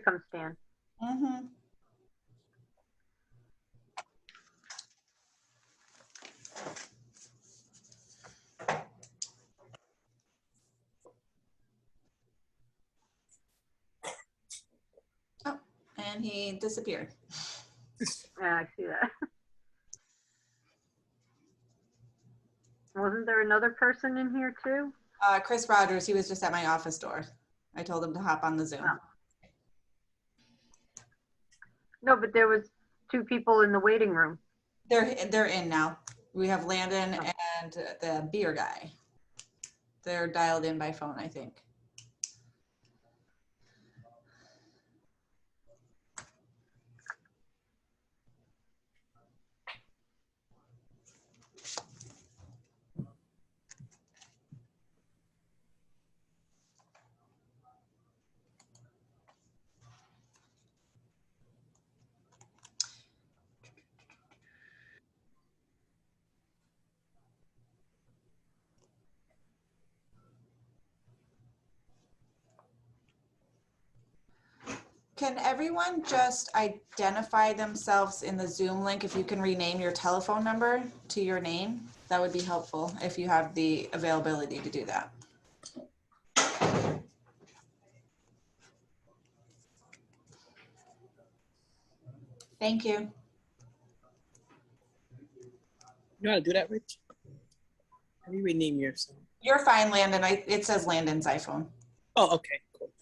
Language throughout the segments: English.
come, Stan. Mm-hmm. Oh, and he disappeared. Yeah, I see that. Wasn't there another person in here too? Chris Rogers, he was just at my office door. I told him to hop on the Zoom. Oh. No, but there was 2 people in the waiting room. They're in now. We have Landon and the beer guy. They're dialed in by phone, I think. Can everyone just identify themselves in the Zoom link? If you can rename your telephone number to your name, that would be helpful if you have the availability to do that. Thank you. You want to do that, Rich? How do you rename yourself? You're fine, Landon. It says Landon's iPhone. Oh, okay, cool.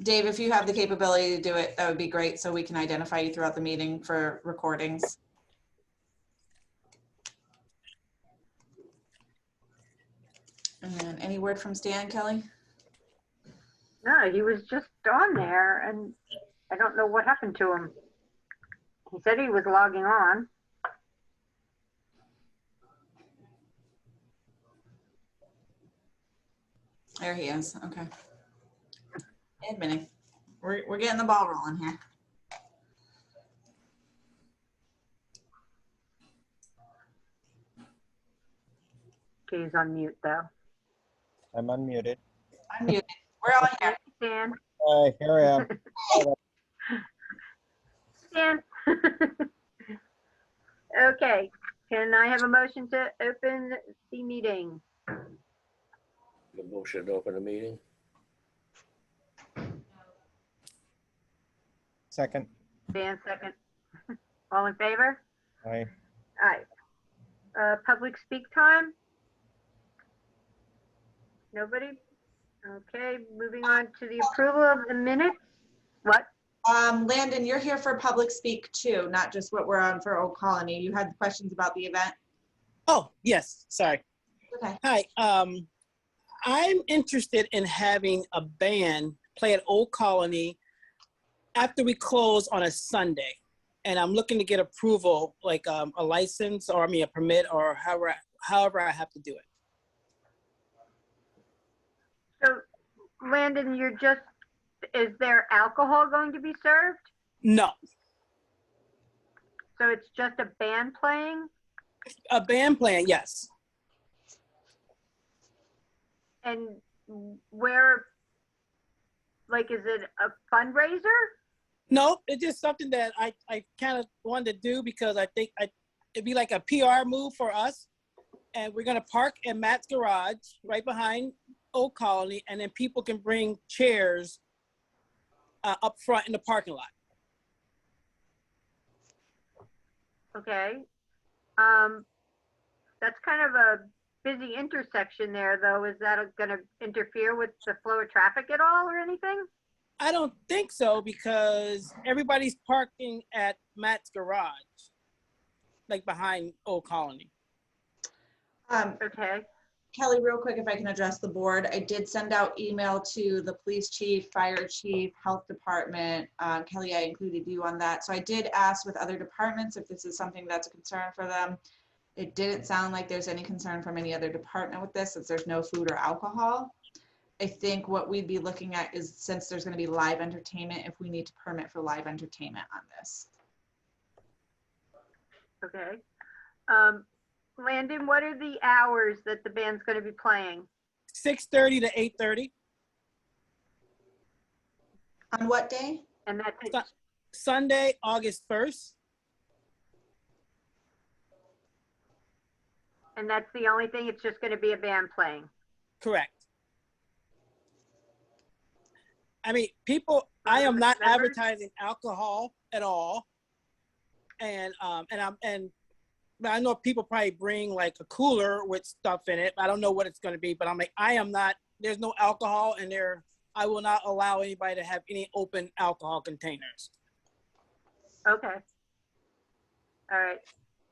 Dave, if you have the capability to do it, that would be great, so we can identify you throughout the meeting for recordings. And any word from Stan, Kelly? No, he was just on there and I don't know what happened to him. He said he was logging on. There he is. Okay. Admitting. We're getting the ball rolling here. Okay, he's on mute though. I'm unmuted. Unmuted. We're all here. Stan. Hi, here I am. Stan. Okay, can I have a motion to open the meeting? The motion to open the meeting. Second. Stan, second. All in favor? Hi. Aye. Public speak time? Nobody? Okay, moving on to the approval of the minutes. What? Landon, you're here for public speak too, not just what we're on for Old Colony. You had questions about the event? Oh, yes, sorry. Okay. Hi, I'm interested in having a band play at Old Colony after we close on a Sunday. And I'm looking to get approval, like a license or a permit or however I have to do it. So, Landon, is there alcohol going to be served? No, So it's just a band playing? a band playing, yes. And where, like, is it a fundraiser? No, it's just something that I kind of wanted to do because I think it'd be like a PR move for us. And we're gonna park in Matt's garage right behind Old Colony, and then people can bring chairs up front in the parking lot. Okay. That's kind of a busy intersection there, though. Is that going to interfere with the flow of traffic at all or anything? I don't think so because everybody's parking at Matt's garage, like behind Old Colony. Okay. Kelly, real quick, if I can address the board, I did send out email to the police chief, fire chief, health department. Kelly, I included you on that. So I did ask with other departments if this is something that's a concern for them. It didn't sound like there's any concern from any other department with this, since there's no food or alcohol. I think what we'd be looking at is, since there's going to be live entertainment, if we need to permit for live entertainment on this. Okay. Landon, what are the hours that the band's going to be playing? 6:30 to 8:30. On what day? And that's it. Sunday, August 1st. And that's the only thing. It's just going to be a band playing. Correct. I mean, people, I am not Members? advertising alcohol at all. And I know people probably bring like a cooler with stuff in it. I don't know what it's going to be, but I'm like, I am not, there's no alcohol in there. I will not allow anybody to have any open alcohol containers. Okay. All right.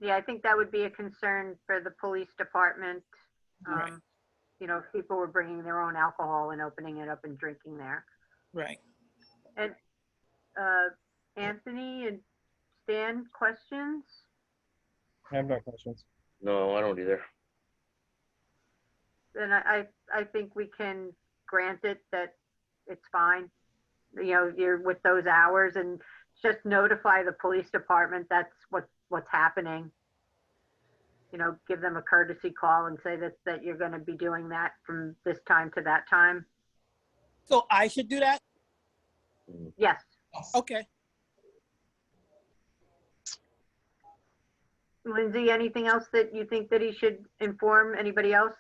Yeah, I think that would be a concern for the police department. Right. You know, if people were bringing their own alcohol and opening it up and drinking there. Right. And Anthony and Stan, questions? I have no questions. No, I don't either. Then I think we can grant it that it's fine. You know, you're with those hours, and just notify the police department that's what's happening. You know, give them a courtesy call and say that you're going to be doing that from this time to that time. So I should do that? Yes. Okay. Lindsay, anything else that you think that he should inform anybody else?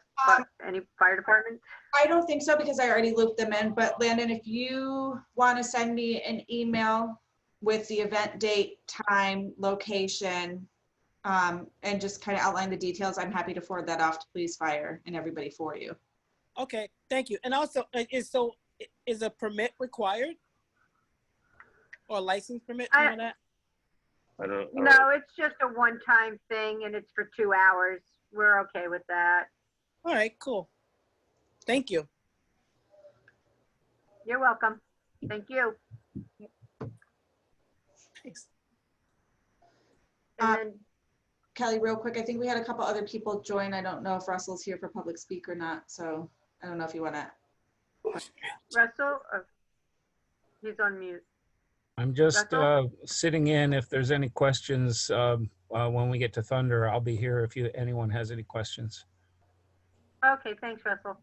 Any fire department? I don't think so because I already looped them in, but Landon, if you want to send me an email with the event date, time, location, and just kind of outline the details, I'm happy to forward that off to police, fire, and everybody for you. Okay, thank you. And also, is a permit required? Or a license permit, you know that? I don't. No, it's just a one-time thing, and it's for 2 hours. We're okay with that. All right, cool. Thank you. You're welcome. Thank you. Thanks. And then, Kelly, real quick, I think we had a couple other people join. I don't know if Russell's here for public speak or not, so I don't know if you want to. Russell, he's on mute. I'm just Russell? sitting in. If there's any questions when we get to Thunder, I'll be here if anyone has any questions. Okay, thanks, Russell.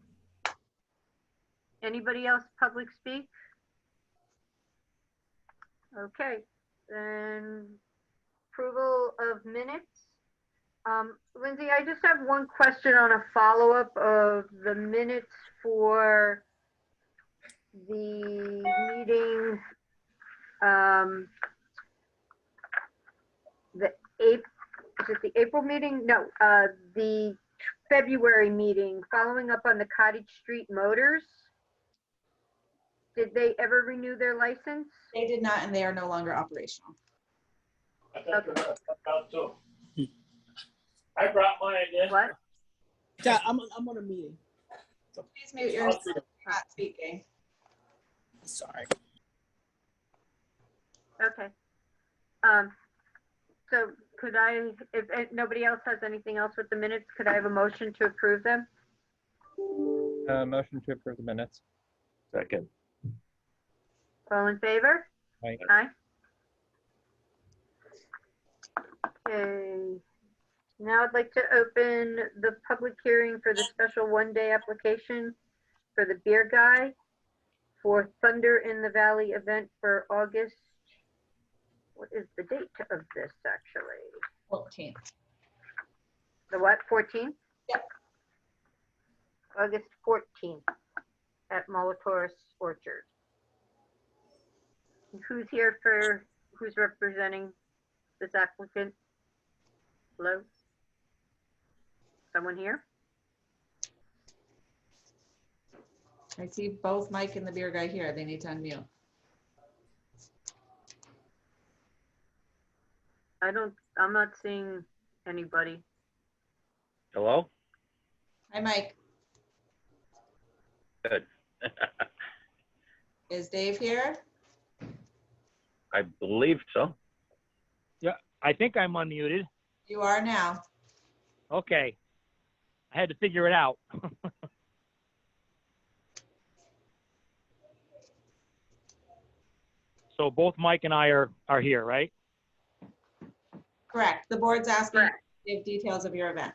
Anybody else public speak? Okay, then approval of minutes. Lindsay, I just have one question on a follow-up of the minutes for the meeting, is it the April meeting? No, the February meeting, following up on the Cottage Street Motors. Did they ever renew their license? They did not, and they are no longer operational. I brought mine in. What? Yeah, I'm on a meeting. Please mute yourself. Not speaking. Sorry. Okay. So could I, if nobody else has anything else with the minutes, could I have a motion to approve them? Motion to approve the minutes. Second. All in favor? Aye. Aye. Okay. Now I'd like to open the public hearing for the special one-day application for the beer guy for Thunder in the Valley event for August. What is the date of this actually? 14th. The what, 14th? Yep. August 14th at Molitor's Orchard. Who's here who's representing this applicant? Hello? Someone here? I see both Mike and the beer guy here. They need to unmute. I'm not seeing anybody. Hello? Hi, Mike. Good. Is Dave here? I believe so. I think I'm unmuted. You are now. Okay. I had to figure it out. So both Mike and I are here, right? Correct. The board's asking Correct. to give details of your event.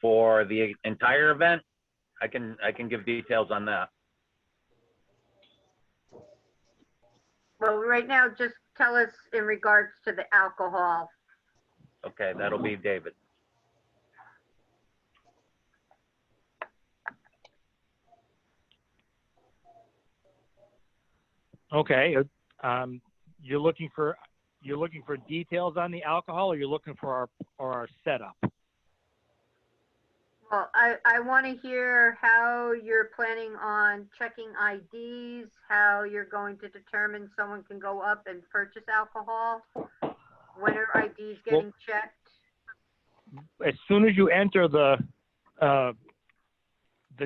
For the entire event, I can give details on that. Well, right now, just tell us in regards to the alcohol. Okay, that'll be David. Okay. You're looking for details on the alcohol, or you're looking for our setup? Well, I want to hear how you're planning on checking IDs, how you're going to determine someone can go up and purchase alcohol, when are IDs getting checked? As soon as you enter the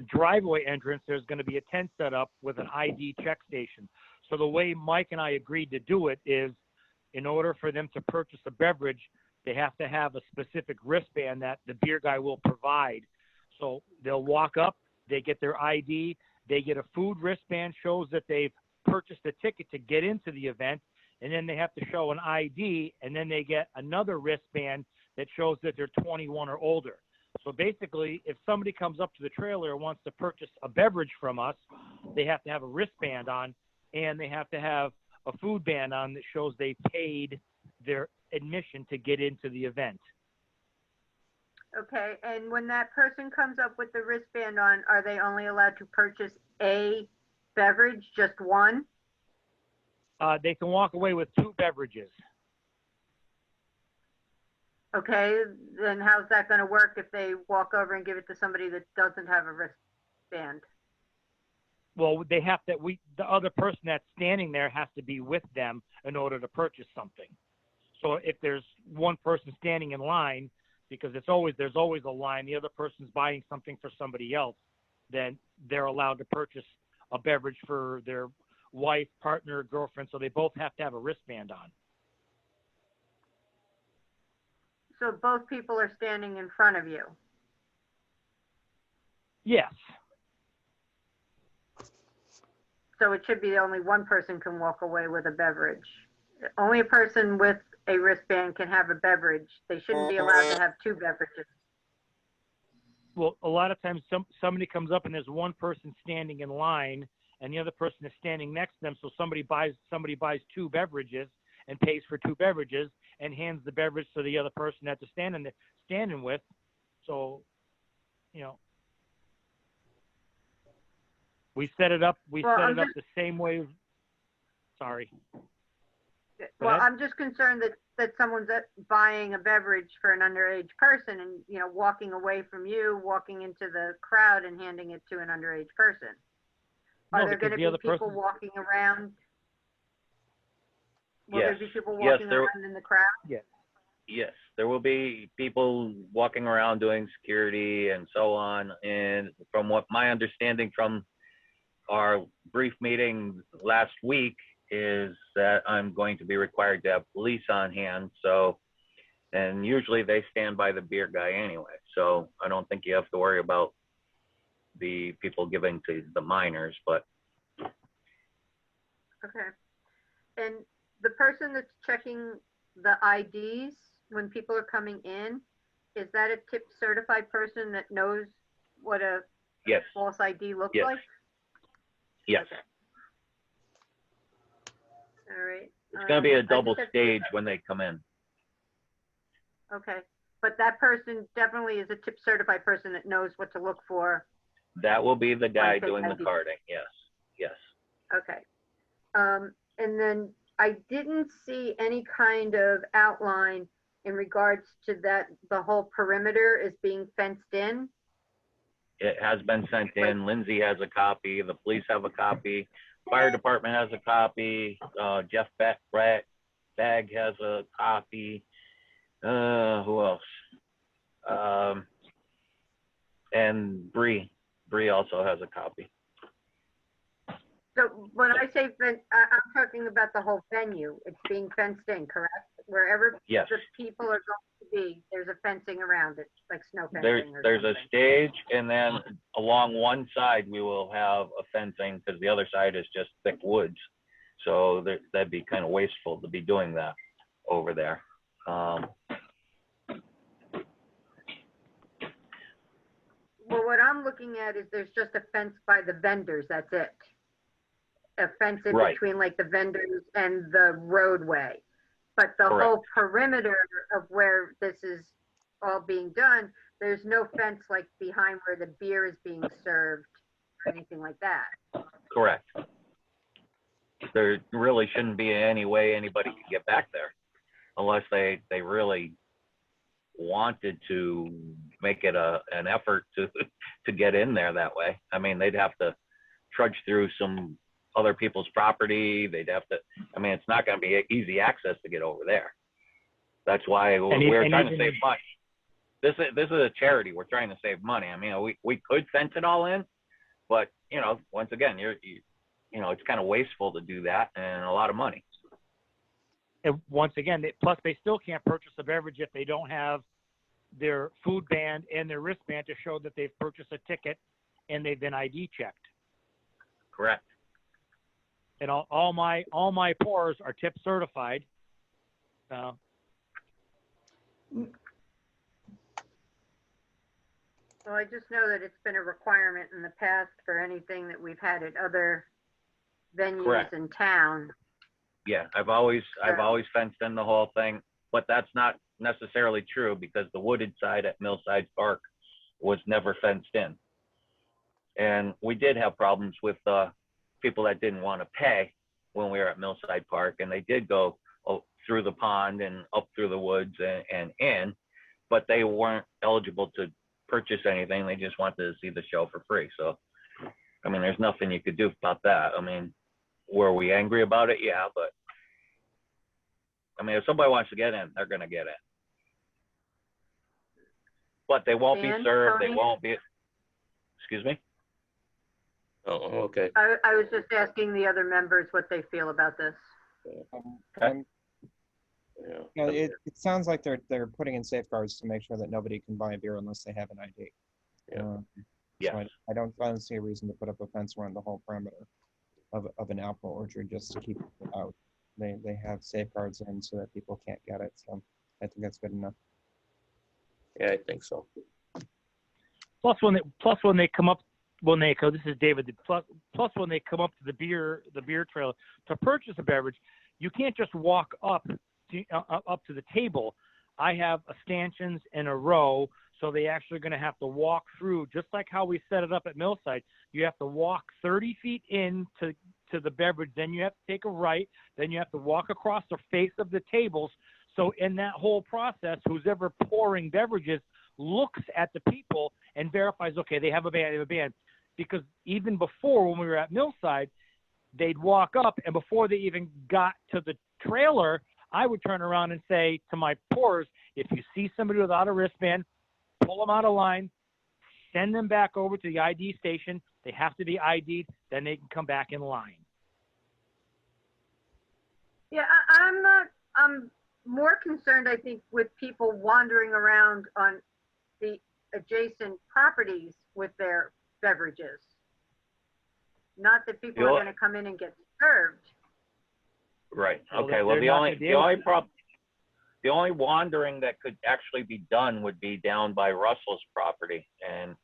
driveway entrance, there's going to be a tent set up with an ID check station. So the way Mike and I agreed to do it is, in order for them to purchase a beverage, they have to have a specific wristband that the beer guy will provide. So they'll walk up, they get their ID, they get a food wristband, shows that they've purchased a ticket to get into the event, and then they have to show an ID, and then they get another wristband that shows that they're 21 or older. So basically, if somebody comes up to the trailer and wants to purchase a beverage from us, they have to have a wristband on, and they have to have a food band on that shows they paid their admission to get into the event. Okay, and when that person comes up with the wristband on, are they only allowed to purchase a beverage, just one? They can walk away with 2 beverages. Okay, then how's that going to work if they walk over and give it to somebody that doesn't have a wristband? Well, they have to. The other person that's standing there has to be with them in order to purchase something. So if there's one person standing in line, because there's always a line, the other person's buying something for somebody else, then they're allowed to purchase a beverage for their wife, partner, girlfriend. So they both have to have a wristband on. So both people are standing in front of you? Yes. So it should be only one person can walk away with a beverage. Only a person with a wristband can have a beverage. They shouldn't be allowed to have 2 beverages. Well, a lot of times somebody comes up and there's one person standing in line and the other person is standing next to them. So somebody buys 2 beverages and pays for 2 beverages and hands the beverage to the other person that they're standing with. So, we set it up. The same way. Sorry. Well, I'm just concerned that someone's buying a beverage for an underage person and, walking away from you, walking into the crowd and handing it to an underage person. Are there going to be people walking around? Will there be people walking around in the crowd? Yes, there will be people walking around doing security and so on. And from what my understanding from our brief meeting last week is that I'm going to be required to have police on hand. So, and usually they stand by the beer guy anyway. So I don't think you have to worry about the people giving to the minors, but. Okay. And the person that's checking the IDs when people are coming in, is that a tip certified person that knows what a false ID looks like? Yes. Okay. All right. It's going to be a double stage when they come in. Okay. But that person definitely is a tip certified person that knows what to look for. That will be the guy doing the carding. Yes. Yes. Okay. And then I didn't see any kind of outline in regards to that the whole perimeter is being fenced in. It has been sent in. Lindsay has a copy. The police have a copy. Fire department has a copy. Jeff Bagg has a copy. Who else? And Bree also has a copy. So when I say fence, I'm talking about the whole venue. It's being fenced in, correct? Wherever the people are going to be, there's a fencing around it, like snow fencing. There's a stage, and then along one side we will have a fencing because the other side is just thick woods. So that'd be kind of wasteful to be doing that over there. Well, what I'm looking at is there's just a fence by the vendors, that's it. A fence in Right. between like the vendors and the roadway. But the Correct. whole perimeter of where this is all being done, there's no fence like behind where the beer is being served or anything like that. Correct. There really shouldn't be any way anybody could get back there unless they really wanted to make it an effort to get in there that way. I mean, they'd have to trudge through some other people's property. They'd have to, I mean, it's not going to be easy access to get over there. That's why we're trying to save money. This is a charity. We're trying to save money. I mean, we could fence it all in, but you know, once again, you know, it's kind of wasteful to do that and a lot of money. And once again, plus they still can't purchase a beverage if they don't have their food band and their wristband to show that they've purchased a ticket and they've been ID checked. Correct. And all my pours are tip certified. Well, I just know that it's been a requirement in the past for anything that we've had at other venues Correct. in town. Yeah, I've always fenced in the whole thing, but that's not necessarily true because the wooded side at Millside Park was never fenced in. And we did have problems with people that didn't want to pay when we were at Millside Park, and they did go through the pond and up through the woods and in, but they weren't eligible to purchase anything. They just wanted to see the show for free. So, I mean, there's nothing you could do about that. I mean, were we angry about it? Yeah, but I mean, if somebody wants to get in, they're going to get in. But they won't be Dan, served. They Tony? won't be. Excuse me? Oh, okay. I was just asking the other members what they feel about this. I'm- Yeah. you know, it sounds like they're putting in safeguards to make sure that nobody can buy a beer unless they have an ID. Yeah. Yes. So I don't see a reason to put up a fence around the whole perimeter of an apple orchard just to keep it out. They have safeguards in so that people can't get it. So I think that's good enough. Yeah, I think so. Plus when they come up, this is David. Plus when they come up to the beer trailer to purchase a beverage, you can't just walk up to the table. I have stanchions in a row, so they actually going to have to walk through, just like how we set it up at Millside. You have to walk 30 feet in to the beverage, then you have to take a right, then you have to walk across the face of the tables. So in that whole process, who's ever pouring beverages looks at the people and verifies, okay, they have a band. Because even before, when we were at Millside, they'd walk up, and before they even got to the trailer, I would turn around and say to my pourers, if you see somebody without a wristband, pull them out of line, send them back over to the ID station. They have to be ID'd, then they can come back in line. Yeah, I'm more concerned, I think, with people wandering around on the adjacent properties with their beverages. Not that people are going to come in and get served. Right. Well, Okay. Well, they're the not only gonna do the only wandering that could actually be done would be down by Russell's property, and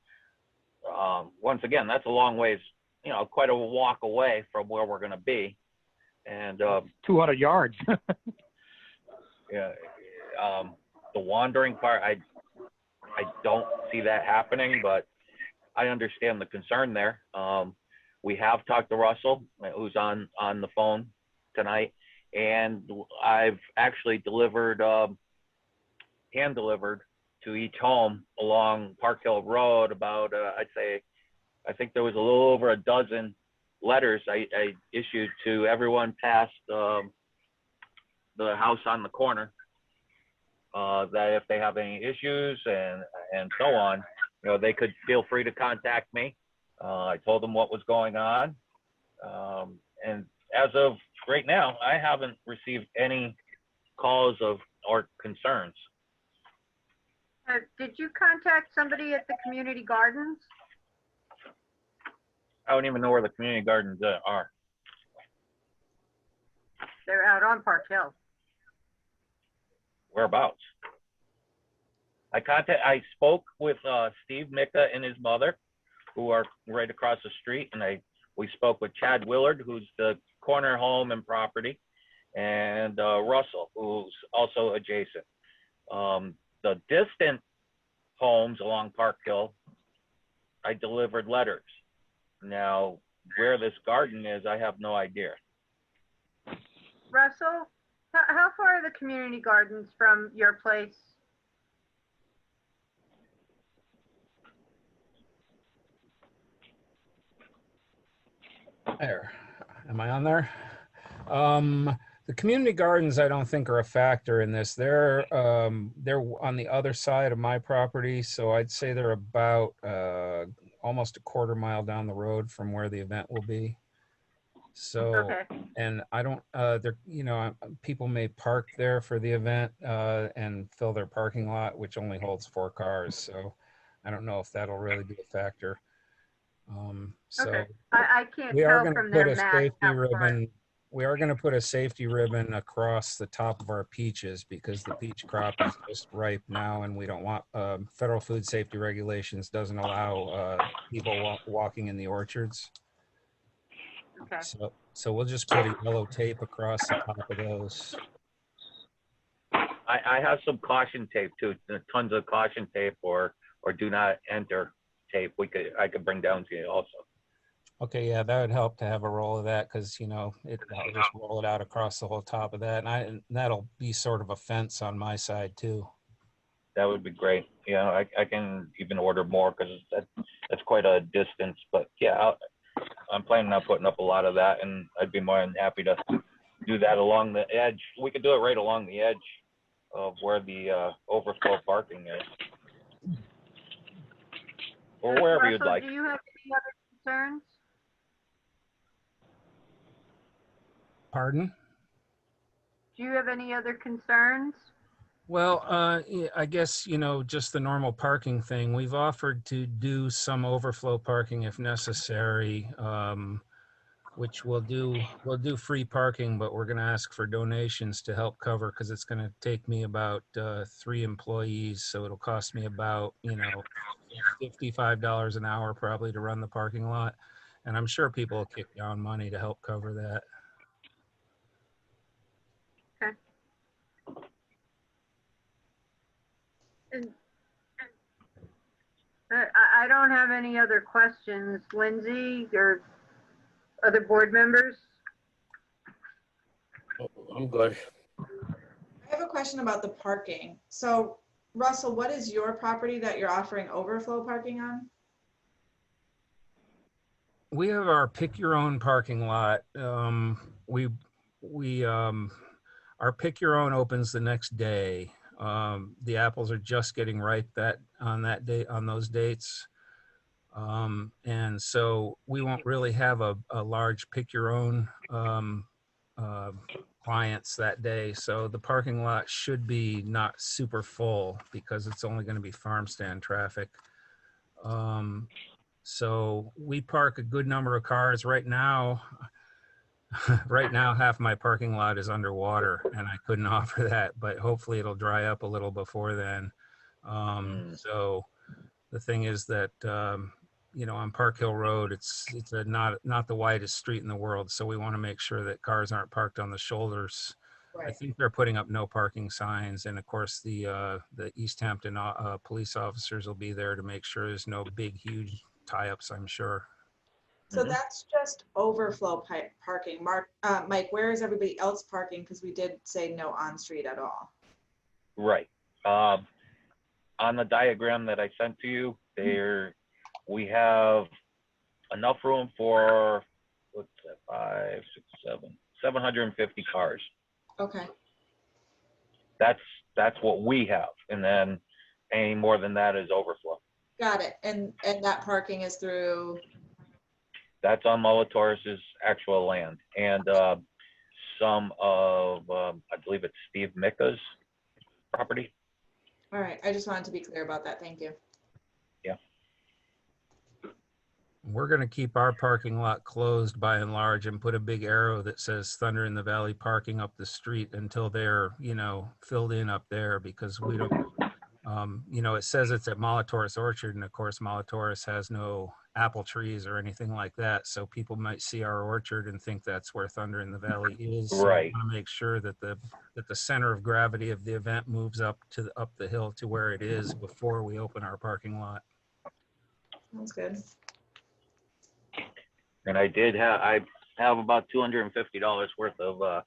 once again, that's a long ways. You know, quite a walk away from where we're going to be, and 200 yards. yeah, the wandering part, I don't see that happening, but I understand the concern there. We have talked to Russell, who's on the phone tonight, and I've actually hand delivered to each home along Park Hill Road about, I think there was a little over a dozen letters I issued to everyone past the house on the corner, that if they have any issues and so on, you know, they could feel free to contact me. I told them what was going on. And as of right now, I haven't received any calls or concerns. Did you contact somebody at the community gardens? I don't even know where the community gardens are. They're out on Park Hill. Whereabouts? I spoke with Steve Micka and his mother, who are right across the street, and we spoke with Chad Willard, who's the corner home and property, and Russell, who's also adjacent. The distant homes along Park Hill, I delivered letters. Now, where this garden is, I have no idea. Russell, how far are the community gardens from your place? There, am I on there? The community gardens, I don't think are a factor in this. They're on the other side of my property, so I'd say they're about almost a quarter mile down the road from where the event will be. So, Okay. and I don't, people may park there for the event and fill their parking lot, which only holds 4 cars. So I don't know if that'll really be a factor. So Okay. I can't we are tell going to from put their a map safety how far. ribbon. We are going to put a safety ribbon across the top of our peaches because the peach crop is just ripe now, and we don't want federal food safety regulations doesn't allow people walking in the orchards. Okay. So we'll just put a yellow tape across the top of those. I have some caution tape too, tons of caution tape or do not enter tape. I could bring down to you also. Okay, yeah, that would help to have a roll of that because I'll just roll it out across the whole top of that, and that'll be sort of a fence on my side too. That would be great. I can even order more because that's quite a distance. But yeah, I'm planning on putting up a lot of that, and I'd be more than happy to do that along the edge. We could do it right along the edge of where the overflow parking is, or wherever you'd Russell, like. do you have any other concerns? Pardon? Do you have any other concerns? Well, I guess, just the normal parking thing. We've offered to do some overflow parking if necessary, which we'll do free parking, but we're going to ask for donations to help cover because it's going to take me about 3 employees. So it'll cost me about, $55 an hour probably to run the parking lot. And I'm sure people will kick down money to help cover that. And I don't have any other questions. Lindsay, or other board members? I'm good. I have a question about the parking. So Russell, what is your property that you're offering overflow parking on? We have our pick your own parking lot. Our pick your own opens the next day. The apples are just getting ripe on those dates. And so we won't really have a large pick your own clients that day. So the parking lot should be not super full because it's only going to be farm stand traffic. So we park a good number of cars right now. Right now, half my parking lot is underwater and I couldn't offer that, but hopefully it'll dry up a little before then. So the thing is that, on Park Hill Road, it's not the widest street in the world. So we want to make sure that cars aren't parked on the shoulders. Right. I think they're putting up no parking signs. And of course, the Easthampton police officers will be there to make sure there's no big, huge tie-ups, I'm sure. So that's just overflow parking. Mike, where is everybody else parking? Because we did say no on-street at all. Right. On the diagram that I sent to you, we have enough room for, 750 cars. Okay. That's what we have. And then any more than that is overflow. Got it. And that parking is through? That's on Molatoris's actual land. And some of, I believe it's Steve Micka's property. All right. I just wanted to be clear about that. Thank you. Yeah. We're going to keep our parking lot closed by and large and put a big arrow that says Thunder in the Valley parking up the street until they're, filled in up there because we don't, You know, it says it's at Molitoris Orchard, and of course, Molitoris has no apple trees or anything like that. So people might see our orchard and think that's where Thunder in the Valley is. So Right. I want to make sure that the center of gravity of the event moves up the hill to where it is before we open our parking lot. Sounds good. And I have about $250 worth of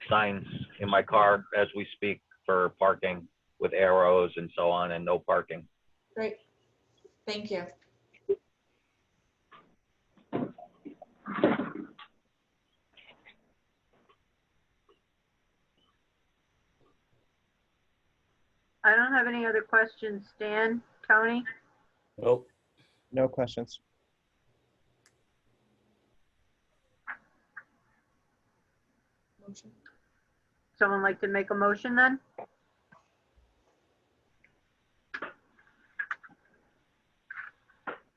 signs in my car as we speak for parking with arrows and so on, and no parking. Great. Thank you. I don't have any other questions. Stan, Tony? Nope. No questions. Motion. Someone like to make a motion then?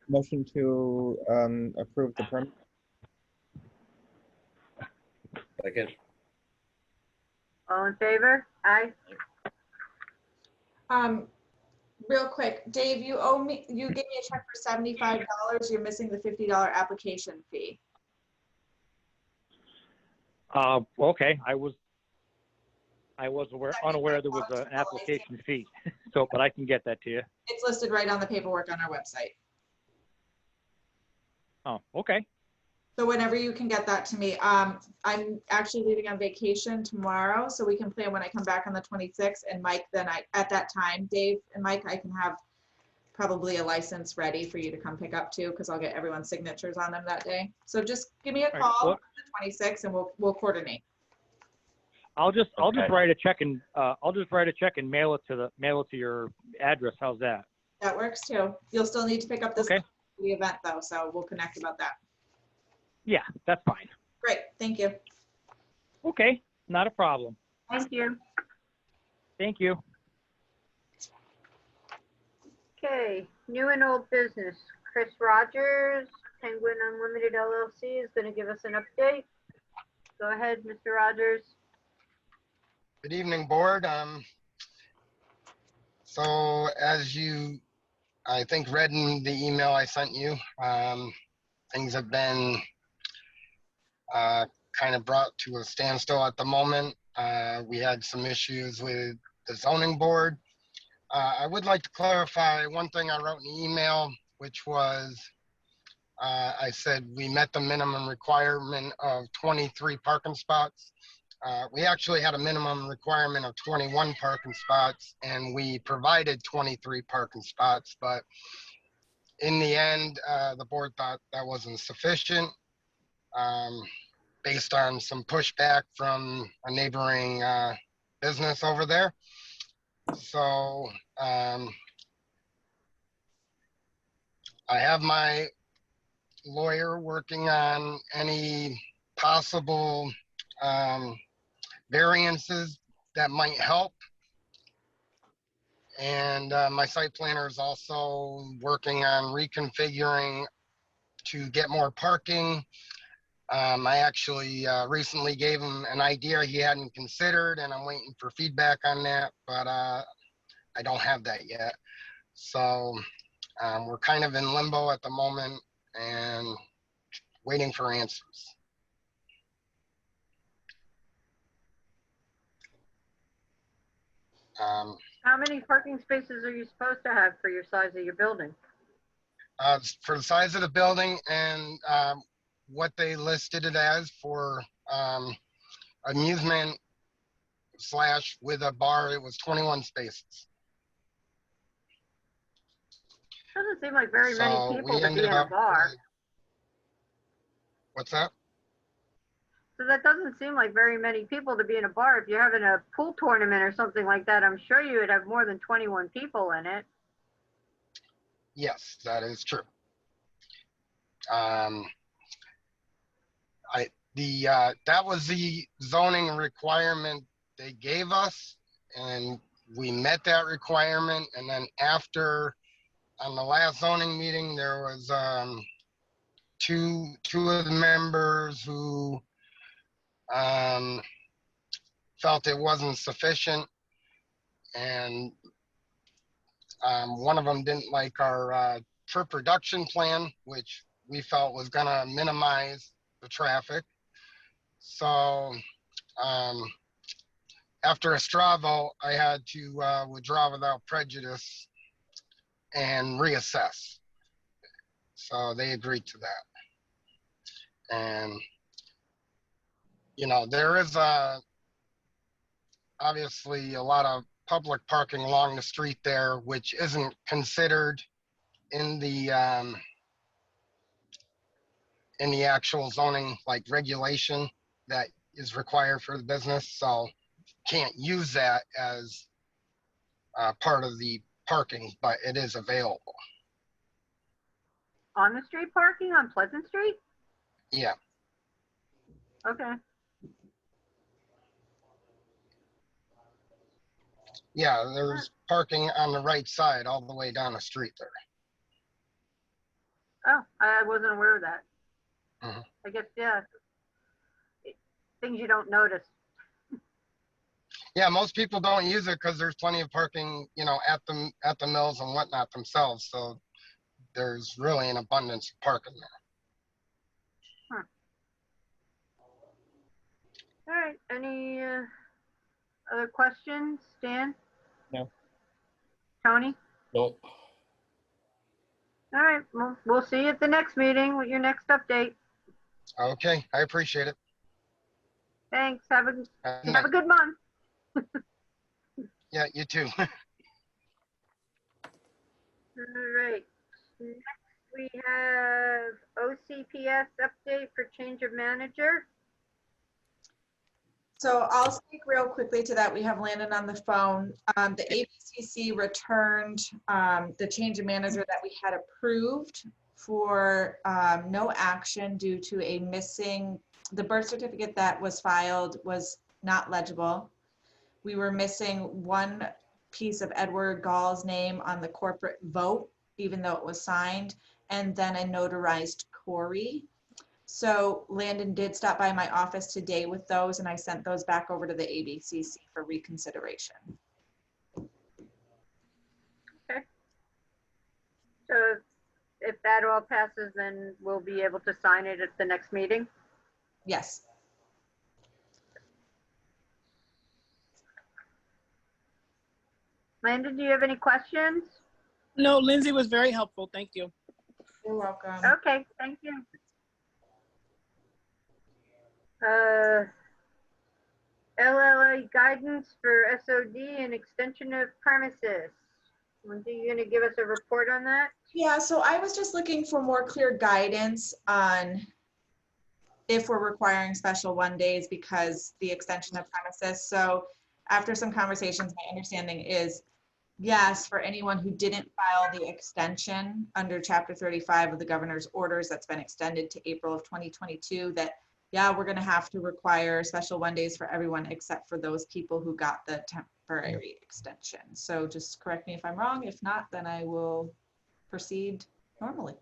Motion to approve the permit. Second. All in favor? Aye. Real quick, Dave, you gave me a check for $75. You're missing the $50 application fee. Okay, I was unaware there was an application fee. So, but I can get that to you. It's listed right on the paperwork on our website. Oh, okay. So whenever you can get that to me, I'm actually leaving on vacation tomorrow, so we can plan when I come back on the 26th. And Mike, then at that time, Dave and Mike, I can have probably a license ready for you to come pick up too, because I'll get everyone's signatures on them that day. So just give me a All right, call well- on the 26th, and we'll coordinate. I'll just Okay. write a check and mail it to your address. How's that? That works too. You'll still need to pick up this Okay. for the event though, so we'll connect about that. Yeah, that's fine. Great, thank you. Okay, not a problem. Thank you. Thank you. Okay, new and old business. Chris Rogers, Penguin Unlimited LLC is going to give us an update. Go ahead, Mr. Rogers. Good evening, board. So as you, I think, read in the email I sent you, things have been kind of brought to a standstill at the moment. We had some issues with the zoning board. I would like to clarify one thing I wrote in the email, which was I said we met the minimum requirement of 23 parking spots. We actually had a minimum requirement of 21 parking spots, and we provided 23 parking spots. But in the end, the board thought that wasn't sufficient based on some pushback from a neighboring business over there. So I have my lawyer working on any possible variances that might help. And my site planner is also working on reconfiguring to get more parking. I actually recently gave him an idea he hadn't considered, and I'm waiting for feedback on that, but I don't have that yet. So we're kind of in limbo at the moment and waiting for answers. How many parking spaces are you supposed to have for your size of your building? For the size of the building and what they listed it as for amusement / with a bar, it was 21 spaces. Doesn't seem like very So many people we to be ended in a up bar. with- What's that? So that doesn't seem like very many people to be in a bar. If you're having a pool tournament or something like that, I'm sure you would have more than 21 people in it. Yes, that is true. That was the zoning requirement they gave us, and we met that requirement. And then after, on the last zoning meeting, there was two of the members who felt it wasn't sufficient, and One of them didn't like our trip reduction plan, which we felt was going to minimize the traffic. So after a straw vote, I had to withdraw without prejudice and reassess. So they agreed to that. And, you know, there is obviously a lot of public parking along the street there, which isn't considered in the actual zoning like regulation that is required for the business. So can't use that as part of the parking, but it is available. On the street parking on Pleasant Street? Yeah. Okay. Yeah, there's parking on the right side all the way down the street there. Oh, I wasn't aware of that. Mhm. I guess, yeah. Things you don't notice. Yeah, most people don't use it because there's plenty of parking, you know, at the mills and whatnot themselves. So there's really an abundance of parking there. All right, any other questions, Stan? No. Tony? Nope. All right, well, we'll see you at the next meeting with your next update. Okay, I appreciate it. Thanks, have a night. good month. Yeah, you too. All right, next we have OCPS update for change of manager. So I'll speak real quickly to that. We have Landon on the phone. The ABCC returned the change of manager that we had approved for no action due to a missing, the birth certificate that was filed was not legible. We were missing one piece of Edward Gall's name on the corporate vote, even though it was signed, and then a notarized Corey. So Landon did stop by my office today with those, and I sent those back over to the ABCC for reconsideration. Okay. So if that all passes, then we'll be able to sign it at the next meeting? Yes. Landon, do you have any questions? No, Lindsay was very helpful. Thank you. You're welcome. Okay, thank you. LLA guidance for SOD and extension of premises. Lindsay, you gonna give us a report on that? Yeah, so I was just looking for more clear guidance on if we're requiring special 1 days because the extension of premises. So after some conversations, my understanding is yes, for anyone who didn't file the extension under Chapter 35 of the governor's orders that's been extended to April of 2022, that yeah, we're going to have to require special 1 days for everyone except for those people who got the temporary extension. So just correct me if I'm wrong. If not, then I will proceed normally.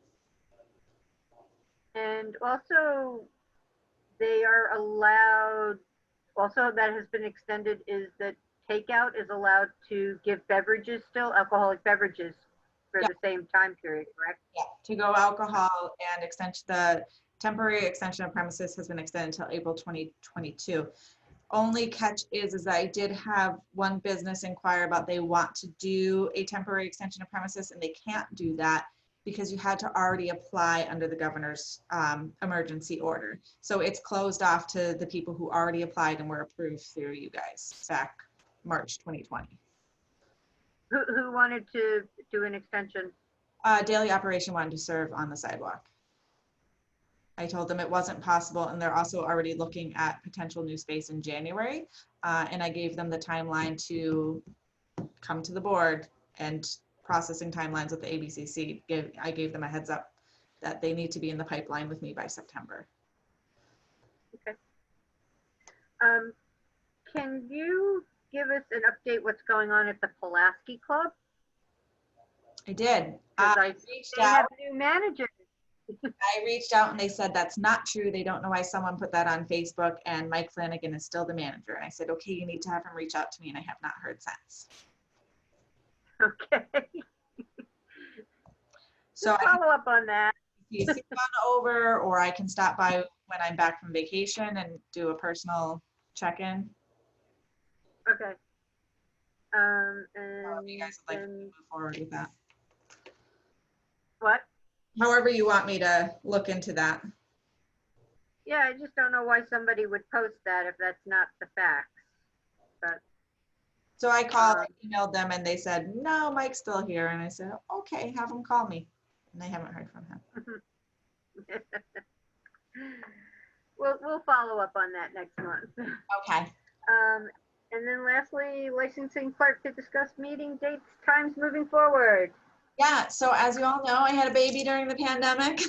And also, they are allowed, also that has been extended, is that takeout is allowed to give beverages still, alcoholic beverages for the same time period, correct? Yeah, to go alcohol and extension, the temporary extension of premises has been extended until April 2022. Only catch is I did have one business inquire about they want to do a temporary extension of premises and they can't do that because you had to already apply under the governor's emergency order. So it's closed off to the people who already applied and were approved through you guys back March 2020. Who wanted to do an extension? Daily Operation wanted to serve on the sidewalk. I told them it wasn't possible, and they're also already looking at potential new space in January. And I gave them the timeline to come to the board and processing timelines with the ABCC. I gave them a heads up that they need to be in the pipeline with me by September. Okay. Can you give us an update what's going on at the Pulaski Club? I did. They have new managers. I reached out and they said that's not true. They don't know why someone put that on Facebook, and Mike Flanagan is still the manager. And I said, okay, you need to have him reach out to me, and I have not heard since. Okay. So I Follow up on that. can see on over, or I can stop by when I'm back from vacation and do a personal check-in. Okay. However you And guys would like to then move forward with that. what? However you want me to look into that. Yeah, I just don't know why somebody would post that if that's not the facts. But So I called, I emailed them, and they said, no, Mike's still here. And I said, okay, have him call me. And I haven't heard from him. we'll follow up on that next month. Okay. And then lastly, licensing clerk to discuss meeting dates, times moving forward. Yeah, so as you all know, I had a baby during the pandemic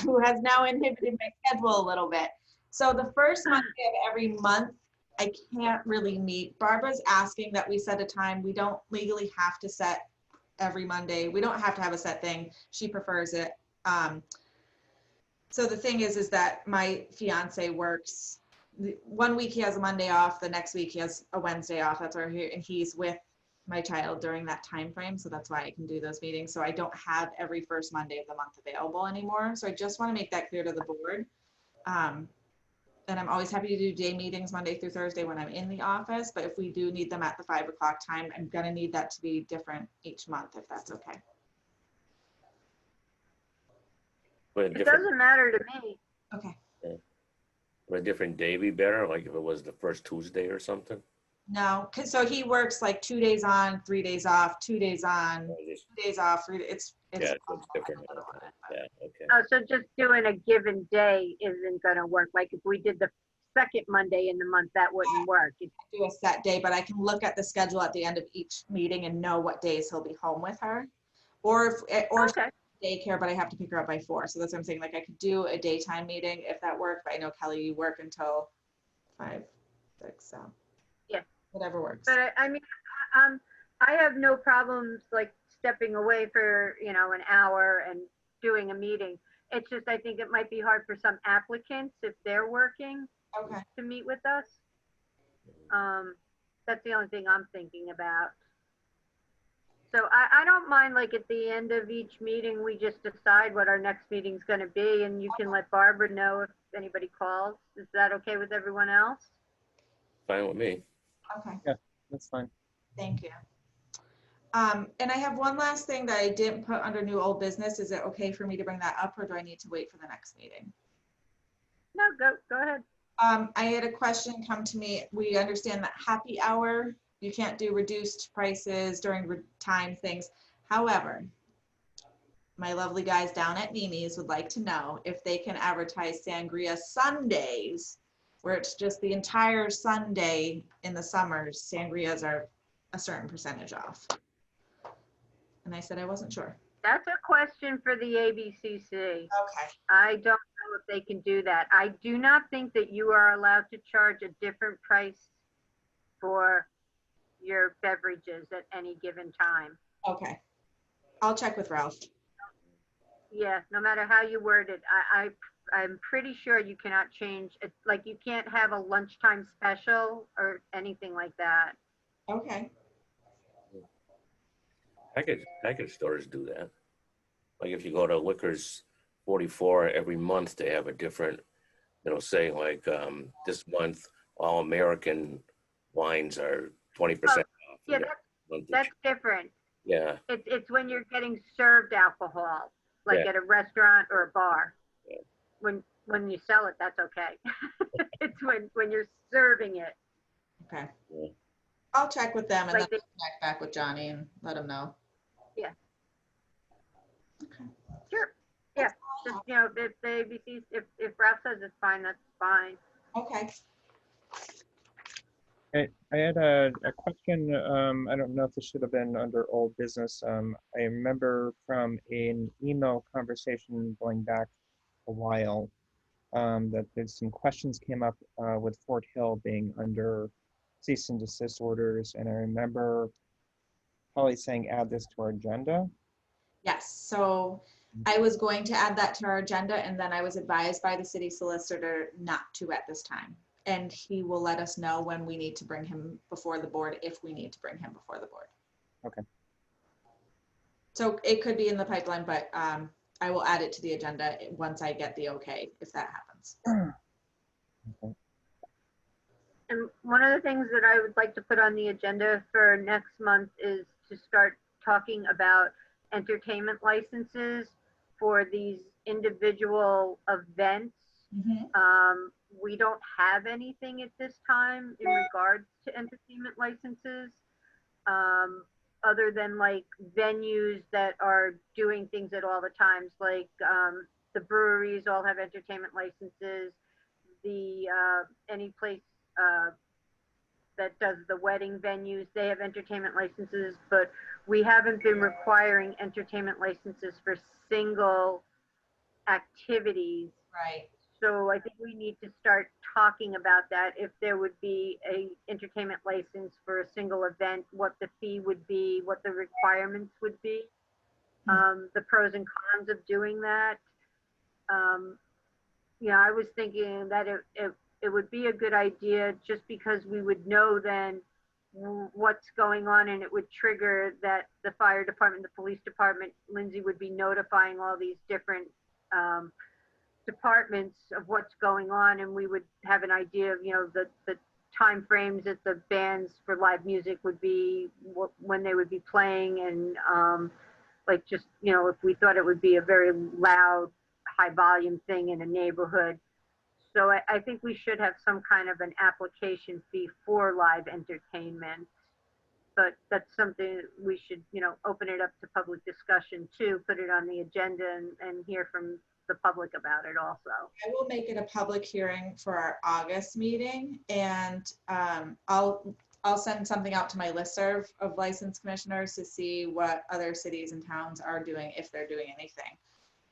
who has now inhibited my schedule a little bit. So the first Monday of every month, I can't really meet. Barbara's asking that we set a time. We don't legally have to set every Monday. We don't have to have a set thing. She prefers it. So the thing is that my fiance works. One week he has a Monday off. The next week he has a Wednesday off. That's where and he's with my child during that time frame. So that's why I can do those meetings. So I don't have every first Monday of the month available anymore. So I just want to make that clear to the board. And I'm always happy to do day meetings Monday through Thursday when I'm in the office. But if we do need them at the 5 o'clock time, I'm going to need that to be different each month, if that's okay. Would a It different, doesn't matter to me. Okay. would a different day be better? Like if it was the first Tuesday or something? No, cause so he works like 2 days on, 3 days off, 2 days on, Or just- 2 days off. It's Yeah, so it's different. I don't know what it is, but- Yeah, okay. Oh, so just doing a given day isn't gonna work. Like if we did the second Monday in the month, that wouldn't work. do a set day, but I can look at the schedule at the end of each meeting and know what days he'll be home with her. Or Okay. daycare, but I have to pick her up by 4. So that's what I'm saying. Like I could do a daytime meeting if that worked, but I know Kelly, you work until 5, 6, so. Yeah. Whatever works. But I mean, I have no problems like stepping away for, you know, an hour and doing a meeting. It's just, I think it might be hard for some applicants if they're working Okay. to meet with us. That's the only thing I'm thinking about. So I don't mind, like at the end of each meeting, we just decide what our next meeting's gonna be, and you can let Barbara know if anybody calls. Is that okay with everyone else? Fine with me. Okay. That's fine. Thank you. And I have one last thing that I didn't put under new old business. Is it okay for me to bring that up, or do I need to wait for the next meeting? No, go ahead. I had a question come to me. We understand that happy hour, you can't do reduced prices during time things. However, my lovely guys down at Mimi's would like to know if they can advertise Sangria Sundays, where it's just the entire Sunday in the summers, sangrias are a certain percentage off. And I said I wasn't sure. That's a question for the ABCC. Okay. I don't know if they can do that. I do not think that you are allowed to charge a different price for your beverages at any given time. Okay. I'll check with Ralph. Yeah, no matter how you word it, I'm pretty sure you cannot change it. Like you can't have a lunchtime special or anything like that. Okay. Package stores do that. Like if you go to Liquors 44 every month, they have a different, say like this month, all American wines are 20% off. Yeah, that's different. Yeah. It's when you're getting served alcohol, like Yeah. at a restaurant or a bar. Yeah. When you sell it, that's okay. It's when you're serving it. Okay. Yeah. I'll check with them and Like then check back with Johnny and let him know. Yeah. Okay. Sure. Yeah. Just, if the ABC, if Ralph says it's fine, that's fine. Okay. I had a question. I don't know if this should have been under old business. I remember from an email conversation going back a while that there's some questions came up with Fort Hill being under cease and desist orders. And I remember Holly saying, add this to our agenda. Yes. So I was going to add that to our agenda, and then I was advised by the city solicitor not to at this time. And he will let us know when we need to bring him before the board, if we need to bring him before the board. Okay. So it could be in the pipeline, but I will add it to the agenda once I get the okay, if that happens. And one of the things that I would like to put on the agenda for next month is to start talking about entertainment licenses for these individual events. We don't have anything at this time in regards to entertainment licenses, other than like venues that are doing things at all the times, like the breweries all have entertainment licenses. The any place that does the wedding venues, they have entertainment licenses, but we haven't been requiring entertainment licenses for single activities. Right. So I think we need to start talking about that. If there would be a entertainment license for a single event, what the fee would be, what the requirements would be, the pros and cons of doing that. I was thinking that it would be a good idea, just because we would know then what's going on, and it would trigger that the fire department, the police department, Lindsay would be notifying all these different departments of what's going on, and we would have an idea of, the time frames that the bands for live music would be, when they would be playing, and if we thought it would be a very loud, high volume thing in a neighborhood. So I think we should have some kind of an application fee for live entertainment, but that's something we should, open it up to public discussion too, put it on the agenda and hear from the public about it also. I will make it a public hearing for our August meeting, and I'll send something out to my listserv of licensed commissioners to see what other cities and towns are doing, if they're doing anything.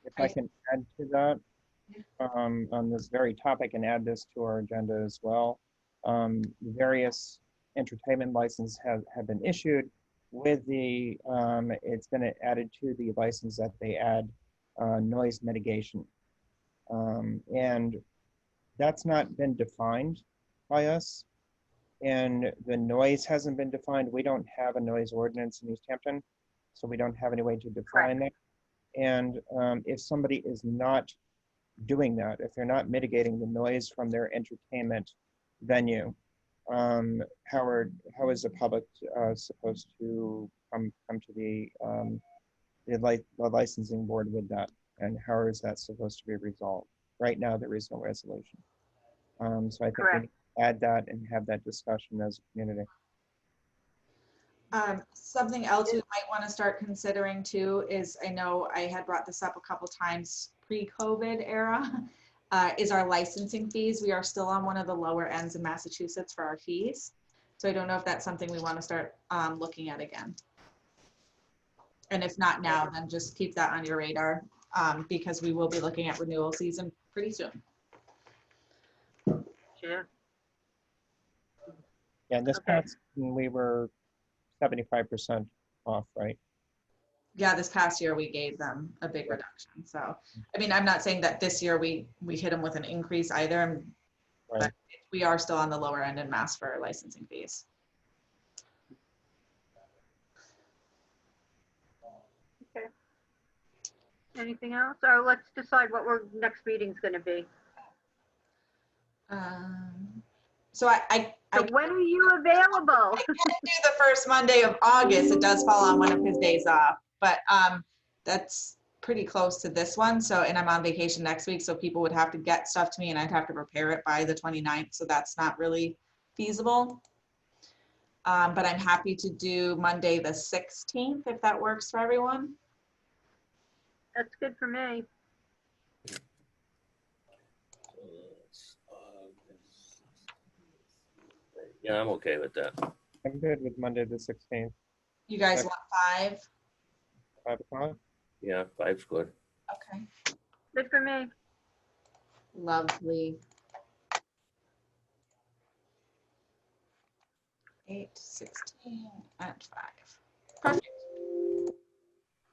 If I can add to that, on this very topic, and add this to our agenda as well. Various entertainment licenses have been issued with the, it's been added to the license that they add noise mitigation. And that's not been defined by us. And the noise hasn't been defined. We don't have a noise ordinance in Easthampton, so we don't have any way to define that. And if somebody is not doing that, if they're not mitigating the noise from their entertainment venue, how is the public supposed to come to the licensing board with that, and how is that supposed to be resolved? Right now, there is no resolution. So I think we need to add that and have that discussion as a community. Something else we might want to start considering too is, I know I had brought this up a couple times pre-COVID era, is our licensing fees. We are still on one of the lower ends in Massachusetts for our fees. So I don't know if that's something we want to start looking at again. And if not now, then just keep that on your radar, because we will be looking at renewal season pretty soon. Yeah. Yeah, and this past season, we were 75% off, right? Yeah, this past year we gave them a big reduction. So, I mean, I'm not saying that this year we hit them with an increase either, but we are still on the lower end in Mass for licensing fees. Okay. Anything else? Or let's decide what our next meeting's going to be. So when are you available? I can't do the first Monday of August. It does fall on one of his days off, but that's pretty close to this one. So, and I'm on vacation next week, so people would have to get stuff to me and I'd have to prepare it by the 29th. So that's not really feasible. But I'm happy to do Monday the 16th if that works for everyone. That's good for me. Yeah, I'm okay with that. I'm good with Monday the 16th. You guys want 5? 5 o'clock? Yeah, 5's good. Okay. Good for me. Lovely. 8/16 at 5. Perfect.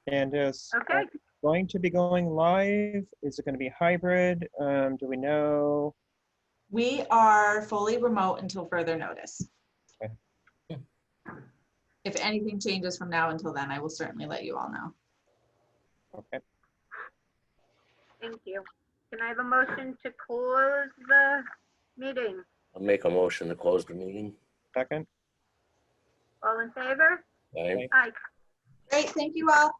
And is Okay. going to be going live? Is it going to be hybrid? Do we know? We are fully remote until further notice. Okay. if anything changes from now until then, I will certainly let you all know. Okay. Thank you. Can I have a motion to close the meeting? I'll make a motion to close the meeting. Second. All in favor? Aye. Aye. Great, thank you all.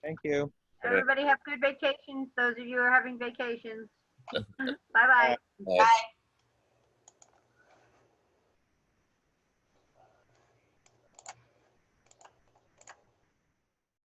Thank you. Everybody have good vacations. Those of you who are having vacations. Bye-bye. Aye. Bye.